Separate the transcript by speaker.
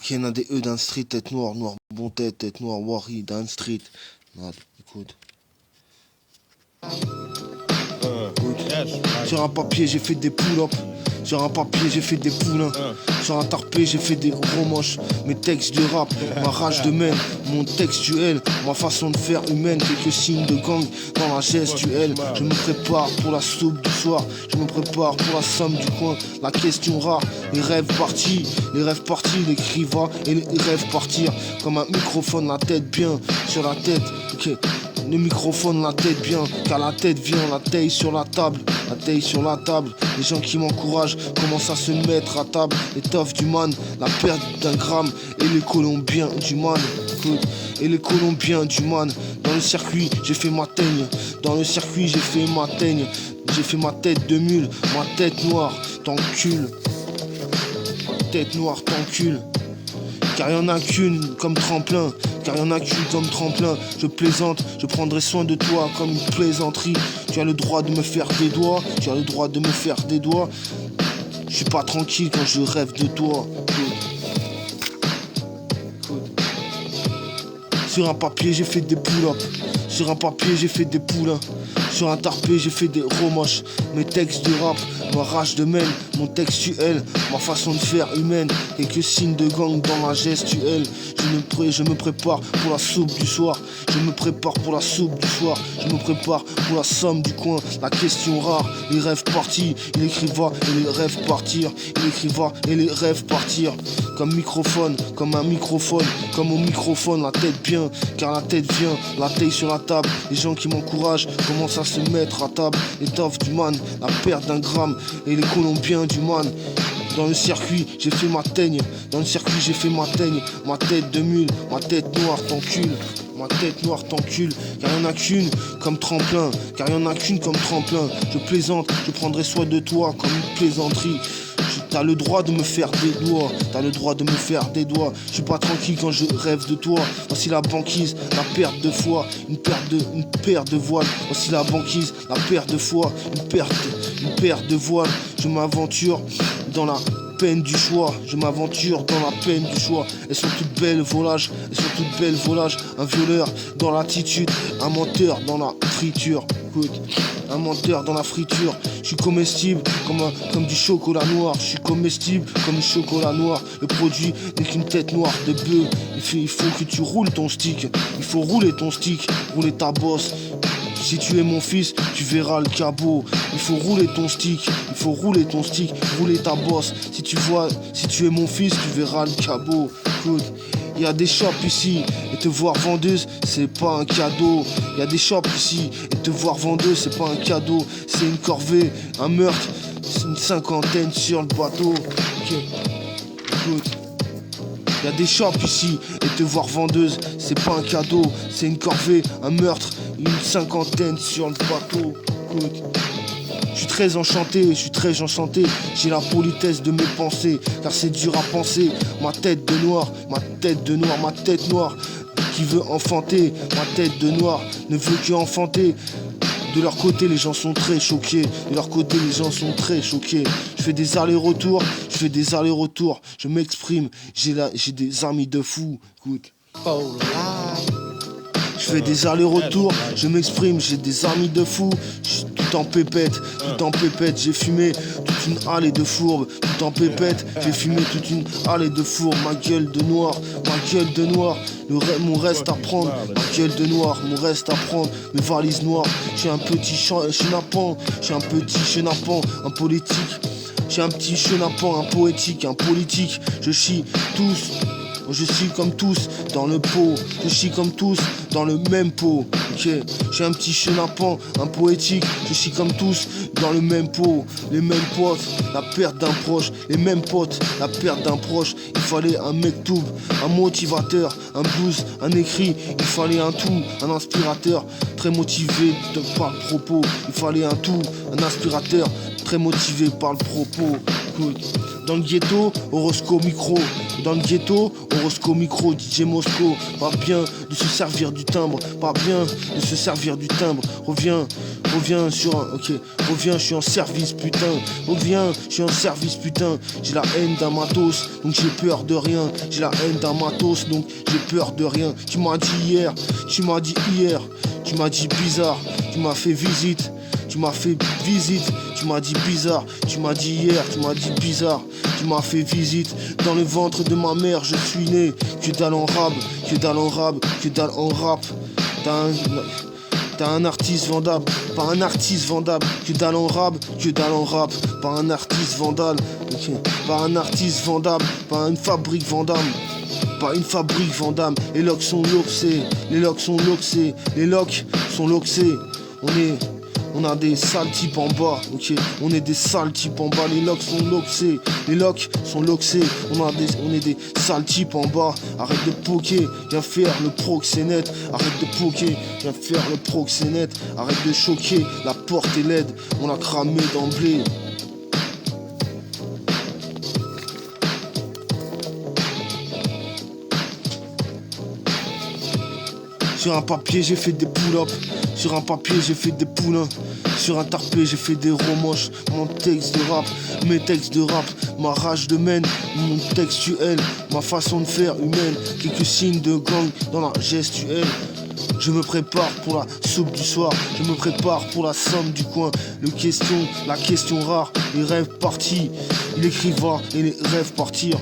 Speaker 1: Ken a des E dans le street, tête noire, noir bon tête noire, Wari dans le street. Écoute. Sur un papier, j'ai fait des pull-ups. Sur un papier, j'ai fait des poulains. Sur un tarpé, j'ai fait des gros moches. Mes textes de rap, ma rage de mène, mon textuel, ma façon de faire humaine. Quelques signes de gang dans la gestuelle. Je me prépare pour la soupe du soir. Je me prépare pour la somme du coin. La question rare, les rêves partis. Les rêves partis, l'écrivain et les rêves partir. Comme un microphone, la tête bien sur la tête. Ok. Le microphone, la tête bien, car la tête vient, la taille sur la table, la taille sur la table. Les gens qui m'encouragent commencent à se mettre à table. L'étoffe du man, la perte d'un gramme, et les Colombiens du man. Et les Colombiens du man. Dans le circuit, j'ai fait ma teigne. Dans le circuit, j'ai fait ma teigne. J'ai fait ma tête de mule, ma tête noire, t'encule. Ma tête noire, t'encule. Car y'en a qu'une comme tremplin. Car y'en a qu'une comme tremplin. Je plaisante, je prendrai soin de toi comme une plaisanterie. Tu as le droit de me faire des doigts. Tu as le droit de me faire des doigts. Je suis pas tranquille quand je rêve de toi. Sur un papier j'ai fait des pull-ups. Sur un papier j'ai fait des poulains. Sur un tarpé j'ai fait des romoches. Mes textes de rap, ma rage de mène, mon textuel, ma façon de faire humaine. Quelques signes de gang dans la gestuelle. Je me prépare pour la soupe du soir. Je me prépare pour la soupe du soir. Je me prépare pour la somme du coin. La question rare, les rêves partis. Il écriva et les rêves partir. Il écriva et les rêves partir. Comme microphone, comme un microphone. Comme au microphone, la tête bien. Car la tête vient, la taille sur la table. Les gens qui m'encouragent commencent à se mettre à table. L'étoffe du man, la perte d'un gramme. Et les Colombiens du man. Dans le circuit, j'ai fait ma teigne. Dans le circuit, j'ai fait ma teigne. Ma tête de mule, ma tête noire t'encule. Ma tête noire t'encule. Car y'en a qu'une comme tremplin. Car y'en a qu'une comme tremplin. Je plaisante, je prendrai soin de toi comme une plaisanterie. T'as le droit de me faire des doigts. T'as le droit de me faire des doigts. Je suis pas tranquille quand je rêve de toi. Voici la banquise, la perte de foi. Une perte de voile. Voici la banquise, la perte de foi. Une perte de voile. Je m'aventure dans la peine du choix. Je m'aventure dans la peine du choix. Elles sont toutes belles volages. Elles sont toutes belles volages. Un violeur dans l'attitude. Un menteur dans la friture. Écoute, un menteur dans la friture. Je suis comestible comme du chocolat noir. Je suis comestible comme du chocolat noir. Le produit n'est qu'une tête noire de bœuf. Il faut que tu roules ton stick. Il faut rouler ton stick. Rouler ta bosse. Si tu es mon fils, tu verras le cabot. Il faut rouler ton stick, il faut rouler ton stick, rouler ta bosse. Si tu es mon fils, tu verras le cabot. Écoute, il y a des shops ici, et te voir vendeuse, c'est pas un cadeau. Il y a des shops ici, et te voir vendeuse, c'est pas un cadeau. C'est une corvée, un meurtre, c'est une cinquantaine sur le bateau. Okay. Écoute. Y a des shops ici, et te voir vendeuse, c'est pas un cadeau, c'est une corvée, un meurtre, une cinquantaine sur le bateau. Écoute, je suis très enchanté, j'ai la politesse de mes pensées, car c'est dur à penser, ma tête de noir, ma tête noire, qui veut enfanter, ma tête de noir ne veut que enfanter. De leur côté, les gens sont très choqués. Je fais des allers-retours. Je m'exprime. J'ai des amis de fous. Écoute. Je fais des allers-retours. Je m'exprime. J'ai des amis de fous. Je suis tout en pépette. J'ai fumé toute une allée de fourbe. Tout en pépette. J'ai fumé toute une allée de fourbe. Ma gueule de noir. Mon reste à prendre, ma gueule de noir, mon reste à prendre, mes valises noires. Je suis un petit chenapan, un politique. Je suis un petit chenapan, un poétique, un politique. Je chie comme tous dans le pot. Je chie comme tous dans le même pot. Ok, je suis un petit chenapan, un poétique. Je chie comme tous dans le même pot. Les mêmes potes, la perte d'un proche. Les mêmes potes, la perte d'un proche. Il fallait un mektoub, un motivateur, un blues, un écrit. Il fallait un tout, un inspirateur. Très motivé par le propos. Il fallait un tout, un inspirateur. Très motivé par le propos. Écoute. Dans le ghetto, horoscope micro. Dans le ghetto, horoscope micro, DJ Mosco. Pas bien de se servir du timbre. Reviens reviens sur un, ok, reviens, je suis en service putain, reviens, je suis en service putain, j'ai la haine d'un matos, donc j'ai peur de rien, j'ai la haine d'un matos, donc j'ai peur de rien, tu m'as dit hier, tu m'as dit hier, tu m'as dit bizarre, tu m'as fait visite, tu m'as fait visite, tu m'as dit bizarre, tu m'as dit hier, tu m'as dit bizarre, tu m'as fait visite, dans le ventre de ma mère je suis né, que dalle en rap, que dalle en rap, que dalle en rap, T'as un artiste vendable, pas un artiste vendable, que dalle en rap, que dalle en rap, pas un artiste vandale, okay. Pas un artiste vendable, pas une fabrique vendable, pas une fabrique vendame, les locks sont loxés, les locks sont loxés, les locks sont loxés, on a des sales types en bas, ok, on est des sales types en bas, les locks sont loxés, les locks sont loxés, on est des sales types en bas, arrête de poker, viens faire le proxénète, arrête de poker, viens faire le proxénète, arrête de choquer, la porte est laide, on a cramé d'emblée. Sur un papier j'ai fait des pull-ups, sur un papier j'ai fait des poulains, sur un tarpé j'ai fait des romoches, mon texte de rap, mes textes de rap, ma rage de mène, mon textuel, ma façon de faire humaine, quelques signes de gang dans la gestuelle. Je me prépare pour la soupe du soir, je me prépare pour la somme du coin. La question rare, les rêves partis, l'écrivain et les rêves partir.